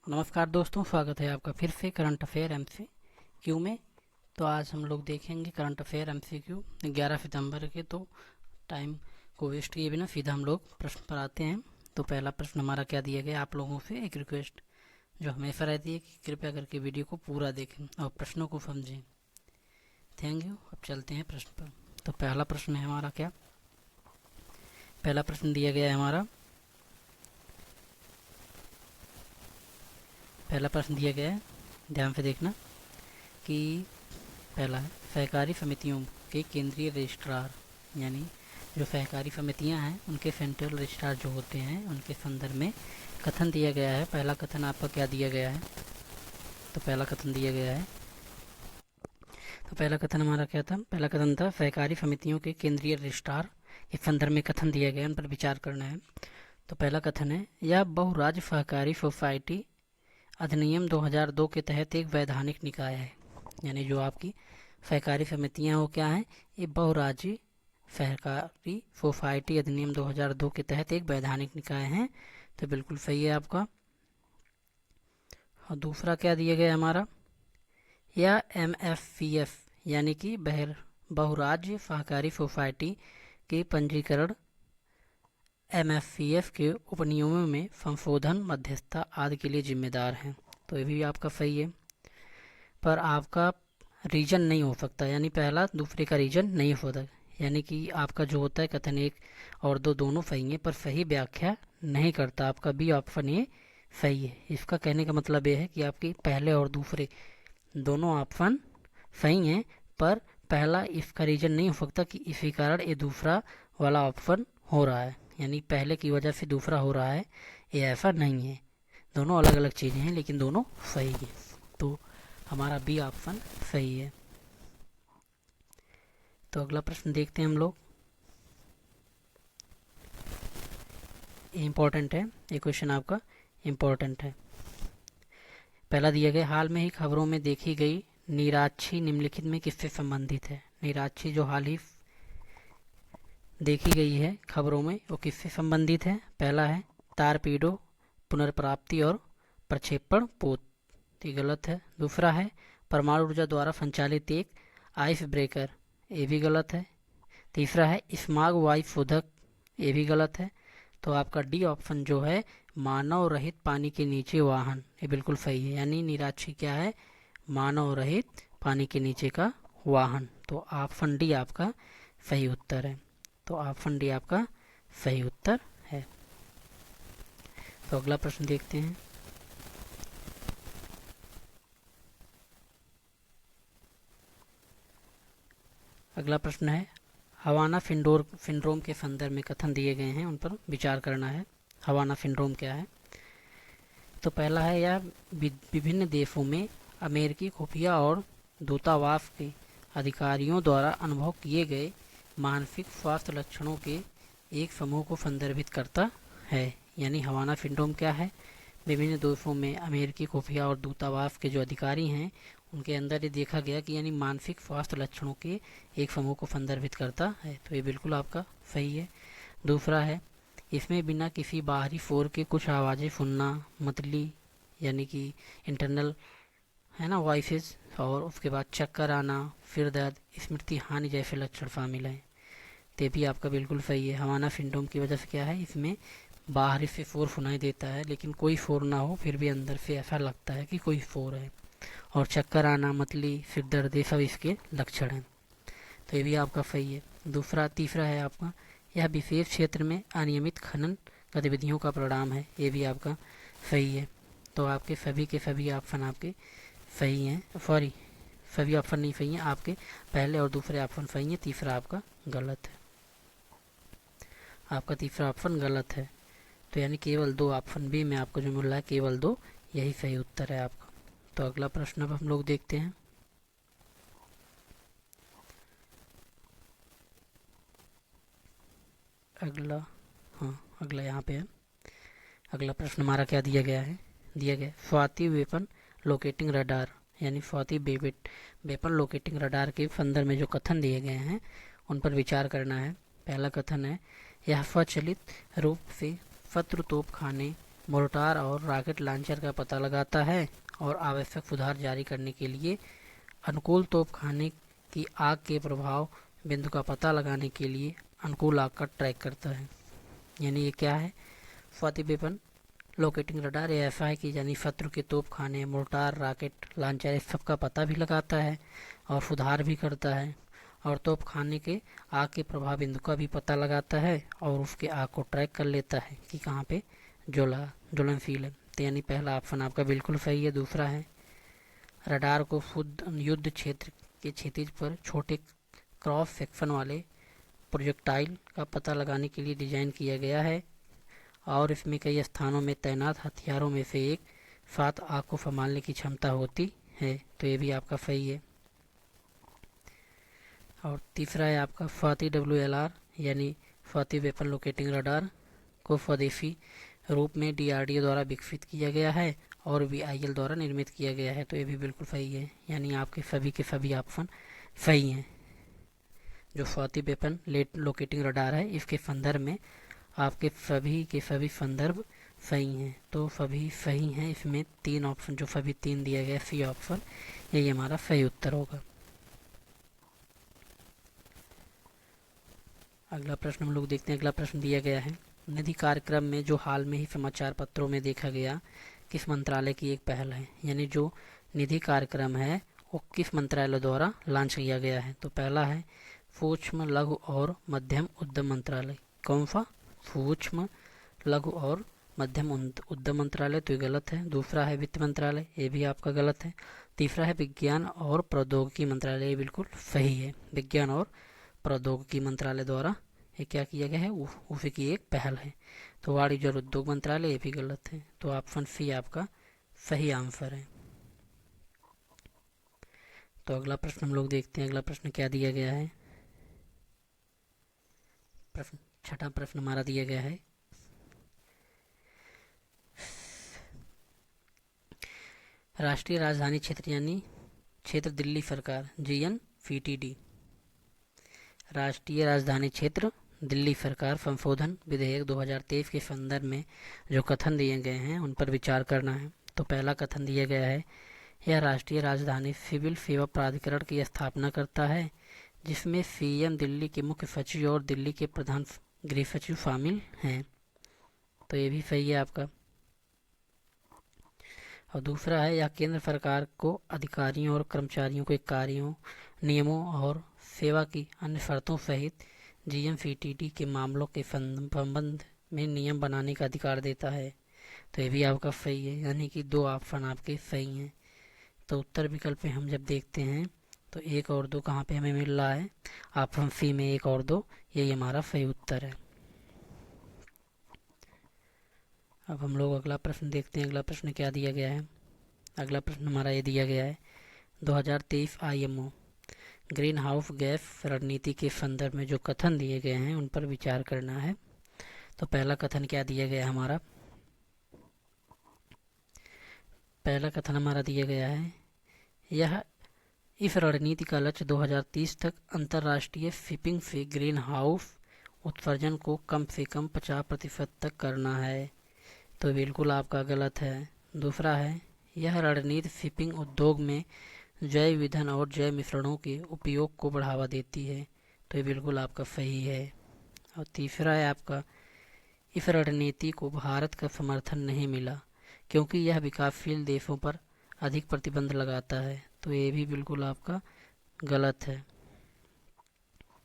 नमस्कार दोस्तों, स्वागत है आपका फिर से करंट अफेयर एमसीक्यू में। तो आज हम लोग देखेंगे करंट अफेयर एमसीक्यू 11 सितंबर के। तो टाइम को वेस्ट किए बिना सीधा हम लोग प्रश्न पर आते हैं। तो पहला प्रश्न हमारा क्या दिया गया, आप लोगों से एक रिक्वेस्ट जो हमेशा रहती है कि कृपया करके वीडियो को पूरा देखें और प्रश्नों को समझें। Thank you. अब चलते हैं प्रश्न पर। तो पहला प्रश्न है हमारा क्या, पहला प्रश्न दिया गया है हमारा, पहला प्रश्न दिया गया है, ध्यान से देखना कि पहला है सहकारी समितियों के केंद्रीय रजिस्ट्रार, यानी जो सहकारी समितियां हैं उनके सेंट्रल रजिस्ट्रार जो होते हैं उनके संदर्भ में कथन दिया गया है। पहला कथन आपका क्या दिया गया है, तो पहला कथन दिया गया है, तो पहला कथन हमारा क्या था, पहला कथन था सहकारी समितियों के केंद्रीय रजिस्ट्रार के संदर्भ में कथन दिया गया है, उन पर विचार करना है। तो पहला कथन है, यह बहुराज्य सहकारी सोसाइटी अधिनियम 2002 के तहत एक वैधानिक निकाय है। यानी जो आपकी सहकारी समितियां हो क्या है, ये बहुराज्यीय सहकारी सोसाइटी अधिनियम 2002 के तहत एक वैधानिक निकाय है। तो बिल्कुल सही है आपका। और दूसरा क्या दिया गया हमारा, या एमएफपीएफ यानी कि बहुराज्य सहकारी सोसाइटी के पंजीकरण एमएफपीएफ के उपनियमों में संशोधन, मध्यस्थता आदि के लिए जिम्मेदार हैं। तो ये भी आपका सही है, पर आपका रीजन नहीं हो सकता, यानी पहला दूसरे का रीजन नहीं होता। यानी कि आपका जो होता है कथन एक और दो दोनों सही है, पर सही व्याख्या नहीं करता। आपका बी ऑप्शन ये सही है। इसका कहने का मतलब ये है कि आपके पहले और दूसरे दोनों ऑप्शन सही हैं, पर पहला इसका रीजन नहीं हो सकता कि इसी कारण ये दूसरा वाला ऑप्शन हो रहा है, यानी पहले की वजह से दूसरा हो रहा है, ये ऐसा नहीं है। दोनों अलग अलग चीज़ें हैं लेकिन दोनों सही है। तो हमारा बी ऑप्शन सही है। तो अगला प्रश्न देखते हैं हम लोग, इम्पोर्टेंट है ये क्वेश्चन, आपका इम्पोर्टेंट है। पहला दिया गया, हाल में ही खबरों में देखी गई नीराक्षी निम्नलिखित में किससे संबंधित है। नीराक्षी जो हाल ही देखी गई है खबरों में वो किससे संबंधित है। पहला है तारपीडो, पुनर्प्राप्ति और प्रक्षेपण पोत, ये गलत है। दूसरा है परमाणु ऊर्जा द्वारा संचालित एक आइस ब्रेकर, ये भी गलत है। तीसरा है स्माग वायु शोधक, ये भी गलत है। तो आपका डी ऑप्शन जो है मानव रहित पानी के नीचे वाहन, ये बिल्कुल सही है। यानी निराक्षी क्या है, मानव रहित पानी के नीचे का वाहन। तो ऑप्शन डी आपका सही उत्तर है। तो ऑप्शन डी आपका सही उत्तर है। तो अगला प्रश्न देखते हैं। अगला प्रश्न है, हवाना सिंड्रोम के संदर्भ में कथन दिए गए हैं, उन पर विचार करना है। हवाना सिंड्रोम क्या है, तो पहला है, यह विभिन्न देशों में अमेरिकी खुफिया और दूतावास के अधिकारियों द्वारा अनुभव किए गए मानसिक स्वास्थ्य लक्षणों के एक समूह को संदर्भित करता है। यानी हवाना सिंड्रोम क्या है, विभिन्न देशों में अमेरिकी खुफिया और दूतावास के जो अधिकारी हैं उनके अंदर ये देखा गया कि यानी मानसिक स्वास्थ्य लक्षणों के एक समूह को संदर्भित करता है। तो ये बिल्कुल आपका सही है। दूसरा है, इसमें बिना किसी बाहरी शोर के कुछ आवाज़ें सुनना, मतली यानी कि इंटरनल है ना वॉइसेस, और उसके बाद चक्कर आना, सिर दर्द, स्मृति हानि जैसे लक्षण शामिल हैं। तो भी आपका बिल्कुल सही है। हवाना सिंड्रोम की वजह से क्या है, इसमें बाहर से शोर सुनाई देता है लेकिन कोई शोर ना हो, फिर भी अंदर से ऐसा लगता है कि कोई शोर है। और चक्कर आना, मतली, सिर दर्द, ये सब इसके लक्षण हैं। तो ये भी आपका सही है। तीसरा है आपका, यह विशेष क्षेत्र में अनियमित खनन गतिविधियों का परिणाम है, ये भी आपका सही है। तो आपके सभी के सभी ऑप्शन आपके सही हैं, सॉरी सभी ऑप्शन नहीं सही हैं, आपके पहले और दूसरे ऑप्शन सही हैं, तीसरा आपका गलत है। आपका तीसरा ऑप्शन गलत है। तो यानी केवल दो ऑप्शन बी में आपको जो मिल रहा है, केवल दो, यही सही उत्तर है आपका। तो अगला प्रश्न अब हम लोग देखते हैं। अगला, हाँ अगला यहाँ पे है। अगला प्रश्न हमारा क्या दिया गया है, दिया गया स्वाति वेपन लोकेटिंग रडार, यानी स्वाति वेपन लोकेटिंग रडार के संदर्भ में जो कथन दिए गए हैं उन पर विचार करना है। पहला कथन है, यह स्वचालित रूप से शत्रु तोप खाने मोर्टार और रॉकेट लॉन्चर का पता लगाता है और आवश्यक सुधार जारी करने के लिए अनुकूल तोपखाने की आग के प्रभाव बिंदु का पता लगाने के लिए अनुकूल आग का ट्रैक करता है। यानी ये क्या है, स्वाति वेपन लोकेटिंग रडार। ये ऐसा है कि यानी शत्रु के तोपखाने, मोर्टार, रॉकेट लॉन्चर इस सब का पता भी लगाता है और सुधार भी करता है, और तोपखाने के आग के प्रभाव बिंदु का भी पता लगाता है और उसके आग को ट्रैक कर लेता है कि कहाँ पे ज्वलनशील है। तो यानी पहला ऑप्शन आपका बिल्कुल सही है। दूसरा है रडार को युद्ध क्षेत्र के क्षितिज पर छोटे क्रॉस सेक्शन वाले प्रोजेक्टाइल का पता लगाने के लिए डिजाइन किया गया है और इसमें कई स्थानों में तैनात हथियारों में से एक साथ आग को संभालने की क्षमता होती है। तो ये भी आपका सही है। और तीसरा है आपका स्वाति WLR यानी स्वाति वेपन लोकेटिंग रडार को स्वदेशी रूप में DRDO द्वारा विकसित किया गया है और VIL द्वारा निर्मित किया गया है। तो ये भी बिल्कुल सही है। यानी आपके सभी के सभी ऑप्शन सही हैं। जो स्वाति वेपन लोकेटिंग रडार है इसके संदर्भ में आपके सभी के सभी संदर्भ सही हैं। तो सभी सही हैं। इसमें 3 ऑप्शन जो सभी 3 दिया गया सी ऑप्शन यही हमारा सही उत्तर होगा। अगला प्रश्न हम लोग देखते हैं। अगला प्रश्न दिया गया है, निधि कार्यक्रम में जो हाल में ही समाचार पत्रों में देखा गया किस मंत्रालय की एक पहल है। यानी जो निधि कार्यक्रम है वो किस मंत्रालय द्वारा लॉन्च किया गया है। तो पहला है सूक्ष्म लघु और मध्यम उद्यम मंत्रालय। कौन सा? सूक्ष्म लघु और मध्यम उद्यम मंत्रालय। तो ये गलत है। दूसरा है वित्त मंत्रालय, ये भी आपका गलत है। तीसरा है विज्ञान और प्रौद्योगिकी मंत्रालय, ये बिल्कुल सही है। विज्ञान और प्रौद्योगिकी मंत्रालय द्वारा ये क्या किया गया है, उसी की एक पहल है। तो वाणिज्य और उद्योग मंत्रालय, ये भी गलत है। तो ऑप्शन सी आपका सही आंसर है। तो अगला प्रश्न हम लोग देखते हैं। अगला प्रश्न क्या दिया गया है। छठा प्रश्न हमारा दिया गया है, राष्ट्रीय राजधानी क्षेत्र यानी क्षेत्र दिल्ली सरकार GNPTD राष्ट्रीय राजधानी क्षेत्र दिल्ली सरकार संशोधन विधेयक 2023 के संदर्भ में जो कथन दिए गए हैं उन पर विचार करना है। तो पहला कथन दिया गया है, यह राष्ट्रीय राजधानी सिविल सेवा प्राधिकरण की स्थापना करता है जिसमें CM दिल्ली के मुख्य सचिव और दिल्ली के प्रधान गृह सचिव शामिल हैं। तो ये भी सही है आपका। और दूसरा है, यह केंद्र सरकार को अधिकारियों और कर्मचारियों के कार्यों, नियमों और सेवा की अन्य शर्तों सहित GNPTD के मामलों के संबंध में नियम बनाने का अधिकार देता है। तो ये भी आपका सही है। यानी कि 2 ऑप्शन आपके सही हैं। तो उत्तर विकल्प में हम जब देखते हैं तो 1 और 2 कहाँ पे हमें मिल रहा है, ऑप्शन सी में 1 और 2, यही हमारा सही उत्तर है। अब हम लोग अगला प्रश्न देखते हैं। अगला प्रश्न क्या दिया गया है। अगला प्रश्न हमारा ये दिया गया है, 2023 IMO ग्रीन हाउस गैस रणनीति के संदर्भ में जो कथन दिए गए हैं उन पर विचार करना है। तो पहला कथन क्या दिया गया हमारा, पहला कथन हमारा दिया गया है, यह इस रणनीति का लक्ष्य 2030 तक अंतर्राष्ट्रीय शिपिंग से ग्रीन हाउस उत्सर्जन को कम से कम 50% तक करना है। तो बिल्कुल आपका गलत है। दूसरा है, यह रणनीति शिपिंग उद्योग में जैव ईंधन और जैव मिश्रणों के उपयोग को बढ़ावा देती है। तो ये बिल्कुल आपका सही है। और तीसरा है आपका, इस रणनीति को भारत का समर्थन नहीं मिला क्योंकि यह विकासशील देशों पर अधिक प्रतिबंध लगाता है। तो ये भी बिल्कुल आपका गलत है।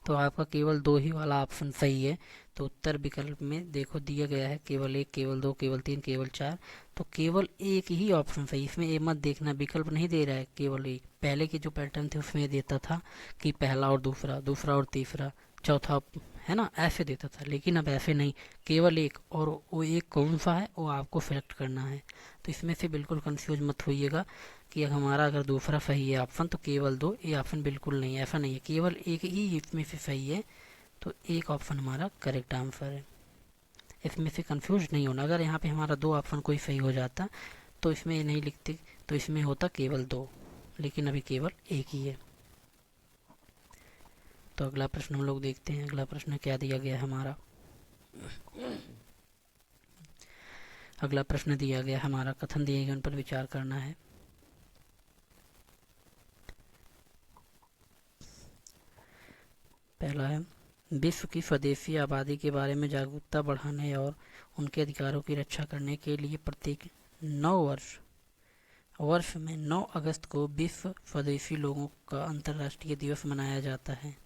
तो आपका केवल 2 ही वाला ऑप्शन सही है। तो उत्तर विकल्प में देखो दिया गया है केवल 1, केवल 2, केवल 3, केवल 4। तो केवल 1 ही ऑप्शन सही। इसमें ये मत देखना विकल्प नहीं दे रहा है, केवल 1। पहले के जो पैटर्न थे उसमें देता था कि पहला और दूसरा, दूसरा और तीसरा, चौथा, है ना, ऐसे देता था। लेकिन अब ऐसे नहीं, केवल 1, और वो 1 कौन सा है वो आपको सेलेक्ट करना है। तो इसमें से बिल्कुल कंफ्यूज मत होइएगा कि हमारा अगर दूसरा सही है ऑप्शन तो केवल 2, ये ऑप्शन बिल्कुल नहीं है, ऐसा नहीं है। केवल 1 ही इसमें से सही है। तो 1 ऑप्शन हमारा करेक्ट आंसर है। इसमें से कंफ्यूज नहीं होना। अगर यहाँ पे हमारा 2 ऑप्शन कोई सही हो जाता तो इसमें ये नहीं लिखते, तो इसमें होता केवल 2, लेकिन अभी केवल 1 ही है। तो अगला प्रश्न हम लोग देखते हैं। अगला प्रश्न क्या दिया गया है हमारा, अगला प्रश्न दिया गया हमारा, कथन दिए गए उन पर विचार करना है। पहला है, विश्व की स्वदेशी आबादी के बारे में जागरूकता बढ़ाने और उनके अधिकारों की रक्षा करने के लिए प्रत्येक 9 वर्ष में 9 अगस्त को विश्व स्वदेशी लोगों का अंतर्राष्ट्रीय दिवस मनाया जाता है।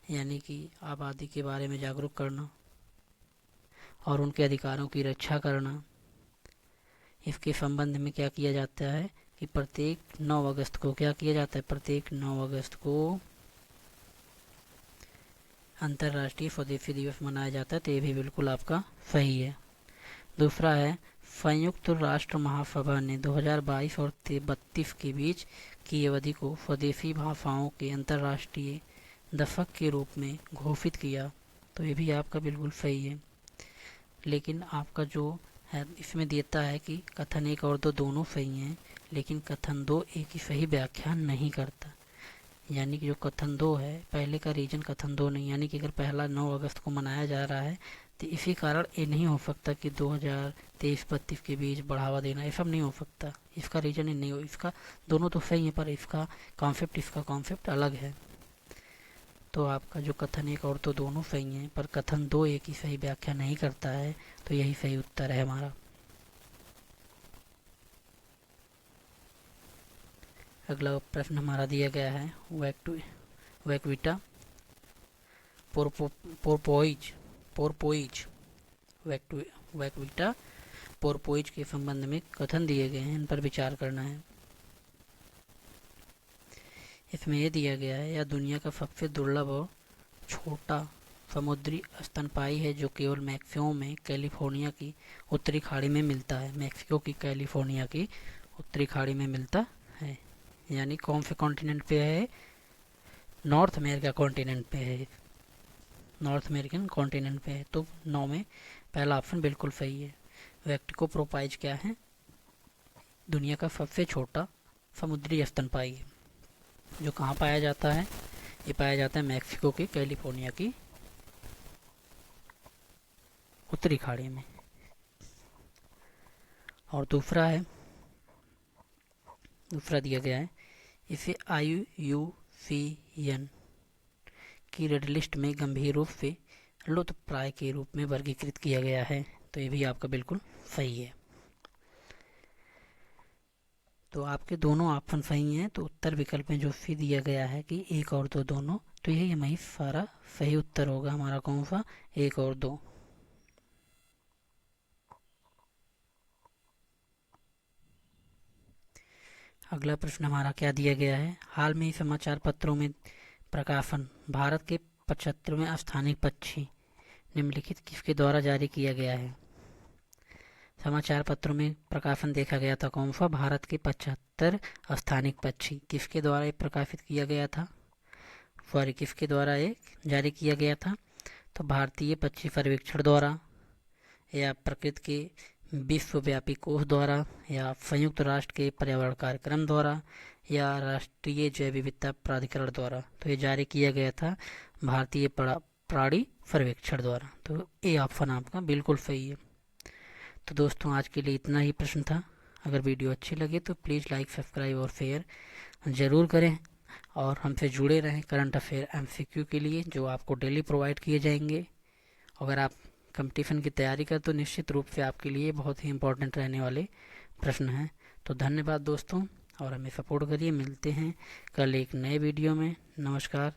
यानी कि आबादी के बारे में जागरूक करना और उनके अधिकारों की रक्षा करना। इसके संबंध में क्या किया जाता है कि प्रत्येक 9 अगस्त को क्या किया जाता है, प्रत्येक 9 अगस्त को अंतर्राष्ट्रीय स्वदेशी दिवस मनाया जाता है। तो ये भी बिल्कुल आपका सही है। दूसरा है, संयुक्त राष्ट्र महासभा ने 2022 और 32 के बीच की अवधि को स्वदेशी भाषाओं के अंतर्राष्ट्रीय दशक के रूप में घोषित किया। तो ये भी आपका बिल्कुल सही है। लेकिन आपका जो है इसमें देता है कि कथन 1 और 2 दोनों सही हैं, लेकिन कथन 2 एक ही सही व्याख्या नहीं करता। यानी कि जो कथन 2 है, पहले का रीजन कथन 2 नहीं, यानी कि अगर पहला 9 अगस्त को मनाया जा रहा है तो इसी कारण ये नहीं हो सकता कि 2023-32 के बीच बढ़ावा देना, ये सब नहीं हो सकता। इसका रीजन ही नहीं हो, इसका दोनों तो सही है पर इसका कॉन्सेप्ट अलग है। तो आपका जो कथन 1 और 2 दोनों सही हैं, पर कथन 2 एक ही सही व्याख्या नहीं करता है। तो यही सही उत्तर है हमारा। अगला प्रश्न हमारा दिया गया है, वैक्विटा पोर्पोइज वैक्विटा पोर्पोइज के संबंध में कथन दिए गए हैं, इन पर विचार करना है। इसमें यह दिया गया है, यह दुनिया का सबसे दुर्लभ और छोटा समुद्री स्तनपायी है जो केवल मैक्सिको में कैलिफोर्निया की उत्तरी खाड़ी में मिलता है। मैक्सिको की कैलिफोर्निया की उत्तरी खाड़ी में मिलता है। यानी कौन से कॉन्टिनेंट पे है, नॉर्थ अमेरिका कॉन्टिनेंट पे है, नॉर्थ अमेरिकन कॉन्टिनेंट पे है। तो 9 में पहला ऑप्शन बिल्कुल सही है। वैक्टिकोप्रोपाइज क्या है, दुनिया का सबसे छोटा समुद्री स्तनपायी है जो कहाँ पाया जाता है, ये पाया जाता है मैक्सिको की कैलिफोर्निया की उत्तरी खाड़ी में। और दूसरा दिया गया है, इसे IUCN की रेड लिस्ट में गंभीर रूप से लुप्तप्राय के रूप में वर्गीकृत किया गया है। तो ये भी आपका बिल्कुल सही है। तो आपके दोनों ऑप्शन सही हैं। तो उत्तर विकल्प में जो सी दिया गया है कि 1 और 2 दोनों, तो यही हमारी सारा सही उत्तर होगा हमारा। कौन सा, 1 और 2। अगला प्रश्न हमारा क्या दिया गया है, हाल में ही समाचार पत्रों में प्रकाशन भारत के 75वें स्थानिक पक्षी निम्नलिखित किसके द्वारा जारी किया गया है। समाचार पत्रों में प्रकाशन देखा गया था कौन सा, भारत के 75 स्थानिक पक्षी। किसके द्वारा ये प्रकाशित किया गया था, किसके द्वारा ये जारी किया गया था। तो भारतीय पक्षी सर्वेक्षण द्वारा, या प्रकृति के विश्वव्यापी कोष द्वारा, या संयुक्त राष्ट्र के पर्यावरण कार्यक्रम द्वारा, या राष्ट्रीय जैव विविधता प्राधिकरण द्वारा। तो ये जारी किया गया था भारतीय प्राणी सर्वेक्षण द्वारा। तो ये ऑप्शन आपका बिल्कुल सही है। तो दोस्तों आज के लिए इतना ही प्रश्न था। अगर वीडियो अच्छी लगे तो प्लीज़ लाइक, सब्सक्राइब और शेयर ज़रूर करें और हमसे जुड़े रहें करंट अफेयर MCQ के लिए, जो आपको डेली प्रोवाइड किए जाएंगे। अगर आप कंपटीशन की तैयारी कर तो निश्चित रूप से आपके लिए बहुत ही इम्पोर्टेंट रहने वाले प्रश्न हैं। तो धन्यवाद दोस्तों, और हमें सपोर्ट करिए। मिलते हैं कल एक नए वीडियो में। नमस्कार।